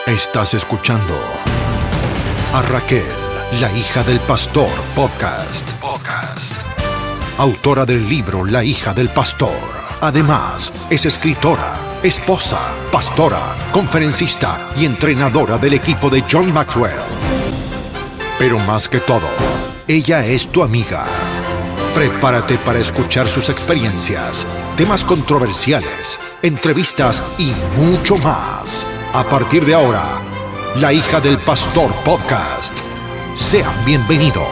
Estás escuchando a Raquel, la hija del pastor podcast. Autora del libro La hija del pastor. Además, es escritora, esposa, pastora, conferencista y entrenadora del equipo de John Maxwell. Pero más que todo, ella es tu amiga. Prepárate para escuchar sus experiencias, temas controversiales, entrevistas y mucho más. A partir de ahora, La hija del pastor podcast. Sean bienvenidos.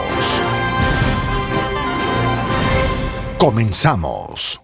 Comenzamos.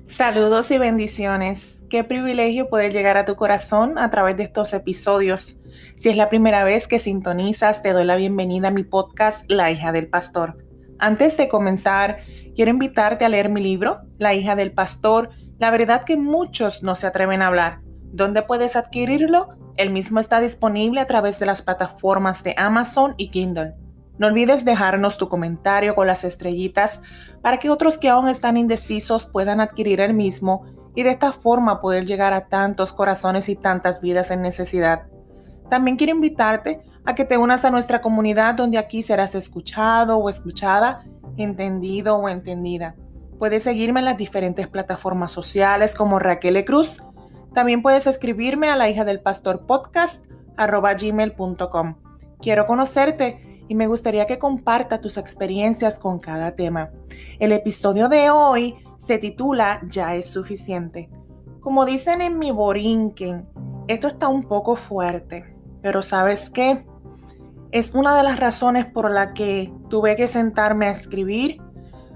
Saludos y bendiciones. Qué privilegio poder llegar a tu corazón a través de estos episodios. Si es la primera vez que sintonizas, te doy la bienvenida a mi podcast, La hija del pastor. Antes de comenzar, quiero invitarte a leer mi libro, La hija del pastor, la verdad que muchos no se atreven a hablar. ¿Dónde puedes adquirirlo? El mismo está disponible a través de las plataformas de Amazon y Kindle. No olvides dejarnos tu comentario con las estrellitas para que otros que aún están indecisos puedan adquirir el mismo y de esta forma poder llegar a tantos corazones y tantas vidas en necesidad. También quiero invitarte a que te unas a nuestra comunidad donde aquí serás escuchado o escuchada, entendido o entendida. Puedes seguirme en las diferentes plataformas sociales como Raquel E. Cruz. También puedes escribirme a lahijadelpastorpodcast@gmail.com. Quiero conocerte y me gustaría que compartas tus experiencias con cada tema. El episodio de hoy se titula Ya es suficiente. Como dicen en mi borinquen, esto está un poco fuerte, pero ¿sabes qué? Es una de las razones por la que tuve que sentarme a escribir.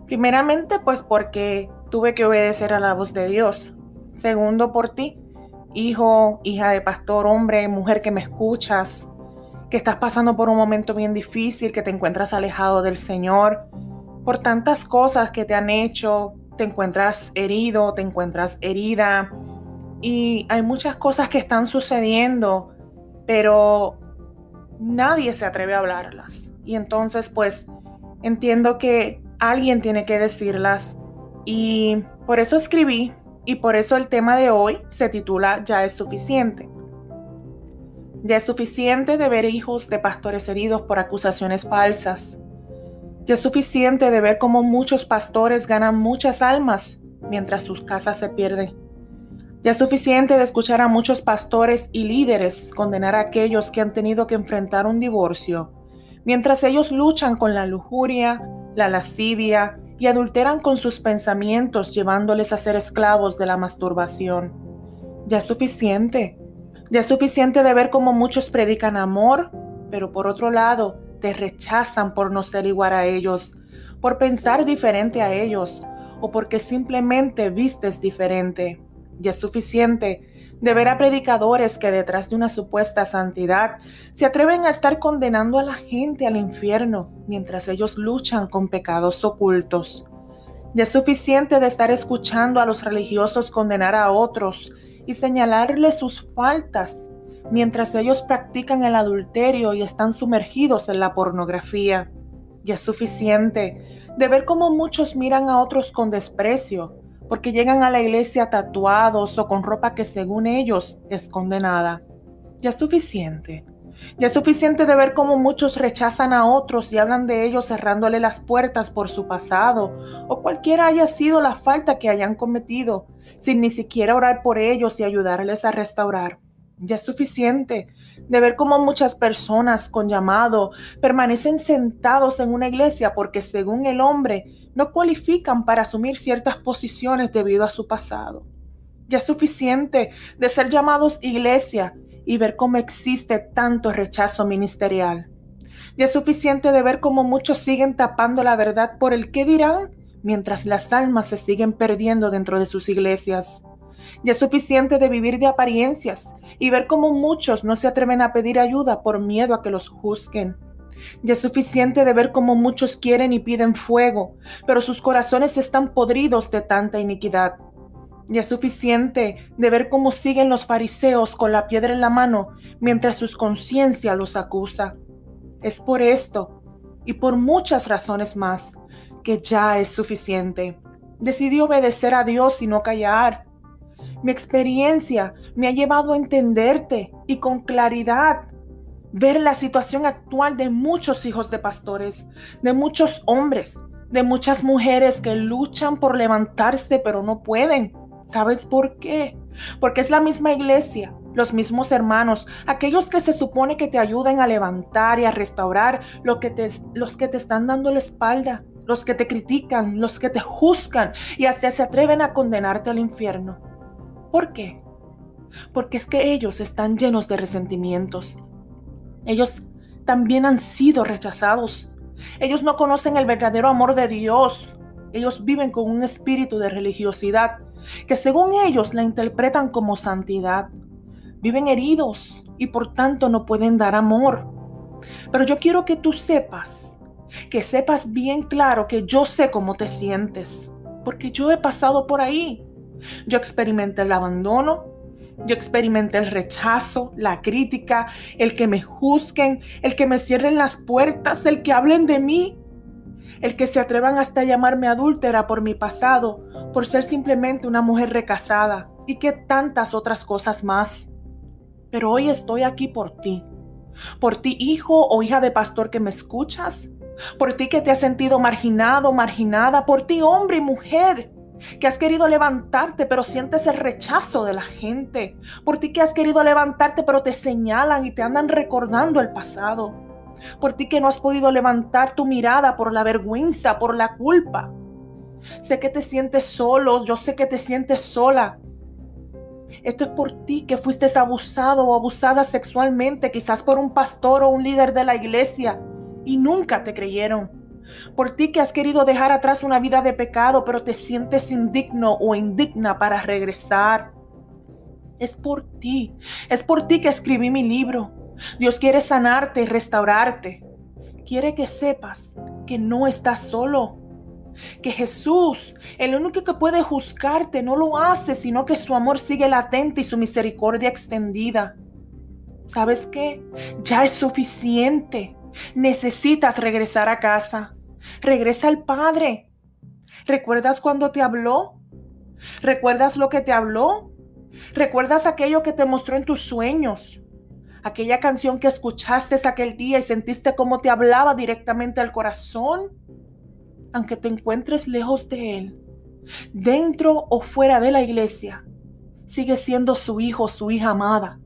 Primeramente, pues porque tuve que obedecer a la voz de Dios. Segundo, por ti, hijo, hija de pastor, hombre, mujer que me escuchas, que estás pasando por un momento bien difícil, que te encuentras alejado del Señor, por tantas cosas que te han hecho, te encuentras herido, te encuentras herida, y hay muchas cosas que están sucediendo, pero nadie se atreve a hablarlas. Y entonces, pues, entiendo que alguien tiene que decirlas, y por eso escribí, y por eso el tema de hoy se titula Ya es suficiente. Ya es suficiente de ver hijos de pastores heridos por acusaciones falsas. Ya es suficiente de ver cómo muchos pastores ganan muchas almas mientras sus casas se pierden. Ya es suficiente de escuchar a muchos pastores y líderes condenar a aquellos que han tenido que enfrentar un divorcio, mientras ellos luchan con la lujuria, la lascivia y adulteran con sus pensamientos, llevándoles a ser esclavos de la masturbación. Ya es suficiente. Ya es suficiente de ver cómo muchos predican amor, pero por otro lado te rechazan por no ser igual a ellos, por pensar diferente a ellos o porque simplemente vistes diferente. Ya es suficiente de ver a predicadores que detrás de una supuesta santidad se atreven a estar condenando a la gente al infierno mientras ellos luchan con pecados ocultos. Ya es suficiente de estar escuchando a los religiosos condenar a otros y señalarles sus faltas mientras ellos practican el adulterio y están sumergidos en la pornografía. Ya es suficiente de ver cómo muchos miran a otros con desprecio porque llegan a la iglesia tatuados o con ropa que según ellos es condenada. Ya es suficiente. Ya es suficiente de ver cómo muchos rechazan a otros y hablan de ellos cerrándole las puertas por su pasado o cualquiera haya sido la falta que hayan cometido, sin ni siquiera orar por ellos y ayudarles a restaurar. Ya es suficiente de ver cómo muchas personas con llamado permanecen sentados en una iglesia porque según el hombre no cualifican para asumir ciertas posiciones debido a su pasado. Ya es suficiente de ser llamados iglesia y ver cómo existe tanto rechazo ministerial. Ya es suficiente de ver cómo muchos siguen tapando la verdad por el qué dirán, mientras las almas se siguen perdiendo dentro de sus iglesias. Ya es suficiente de vivir de apariencias y ver cómo muchos no se atreven a pedir ayuda por miedo a que los juzguen. Ya es suficiente de ver cómo muchos quieren y piden fuego, pero sus corazones están podridos de tanta iniquidad. Ya es suficiente de ver cómo siguen los fariseos con la piedra en la mano mientras su conciencia los acusa. Es por esto y por muchas razones más que ya es suficiente. Decidí obedecer a Dios y no callar. Mi experiencia me ha llevado a entenderte y con claridad ver la situación actual de muchos hijos de pastores, de muchos hombres, de muchas mujeres que luchan por levantarse pero no pueden. ¿Sabes por qué? Porque es la misma iglesia, los mismos hermanos, aquellos que se supone que te ayuden a levantar y a restaurar los que te están dando la espalda, los que te critican, los que te juzgan y hasta se atreven a condenarte al infierno. ¿Por qué? Porque es que ellos están llenos de resentimientos. Ellos también han sido rechazados. Ellos no conocen el verdadero amor de Dios. Ellos viven con un espíritu de religiosidad que según ellos la interpretan como santidad. Viven heridos y por tanto no pueden dar amor. Pero yo quiero que tú sepas bien claro que yo sé cómo te sientes, porque yo he pasado por ahí. Yo experimenté el abandono, yo experimenté el rechazo, la crítica, el que me juzguen, el que me cierren las puertas, el que hablen de mí, el que se atrevan hasta llamarme adúltera por mi pasado, por ser simplemente una mujer recasada y que tantas otras cosas más. Pero hoy estoy aquí por ti hijo o hija de pastor que me escuchas, por ti que te has sentido marginado, marginada, por ti hombre y mujer que has querido levantarte pero sientes el rechazo de la gente, por ti que has querido levantarte pero te señalan y te andan recordando el pasado, por ti que no has podido levantar tu mirada por la vergüenza, por la culpa. Sé que te sientes solo, yo sé que te sientes sola. Esto es por ti que fuiste abusado o abusada sexualmente, quizás por un pastor o un líder de la iglesia, y nunca te creyeron. Por ti que has querido dejar atrás una vida de pecado, pero te sientes indigno o indigna para regresar. Es por ti que escribí mi libro. Dios quiere sanarte y restaurarte. Quiere que sepas que no estás solo. Que Jesús, el único que puede juzgarte, no lo hace, sino que su amor sigue latente y su misericordia extendida. ¿Sabes qué? Ya es suficiente. Necesitas regresar a casa. Regresa al Padre. ¿Recuerdas cuando te habló? ¿Recuerdas lo que te habló? ¿Recuerdas aquello que te mostró en tus sueños? Aquella canción que escuchaste aquel día y sentiste cómo te hablaba directamente al corazón. Aunque te encuentres lejos de Él, dentro o fuera de la iglesia, sigue siendo su hijo, su hija amada.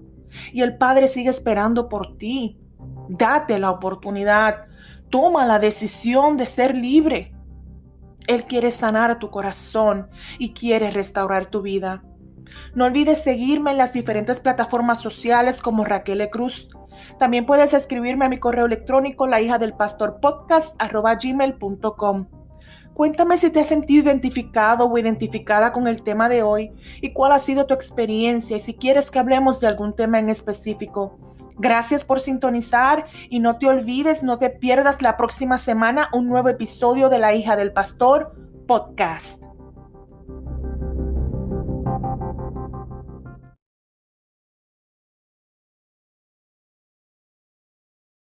Y el Padre sigue esperando por ti. Date la oportunidad. Toma la decisión de ser libre. Él quiere sanar tu corazón y quiere restaurar tu vida. No olvides seguirme en las diferentes plataformas sociales como Raquel E. Cruz. También puedes escribirme a mi correo electrónico lahijadelpastorpodcast@gmail.com. Cuéntame si te has sentido identificado o identificada con el tema de hoy y cuál ha sido tu experiencia y si quieres que hablemos de algún tema en específico. Gracias por sintonizar y no te olvides, no te pierdas la próxima semana un nuevo episodio de La Hija del Pastor Podcast.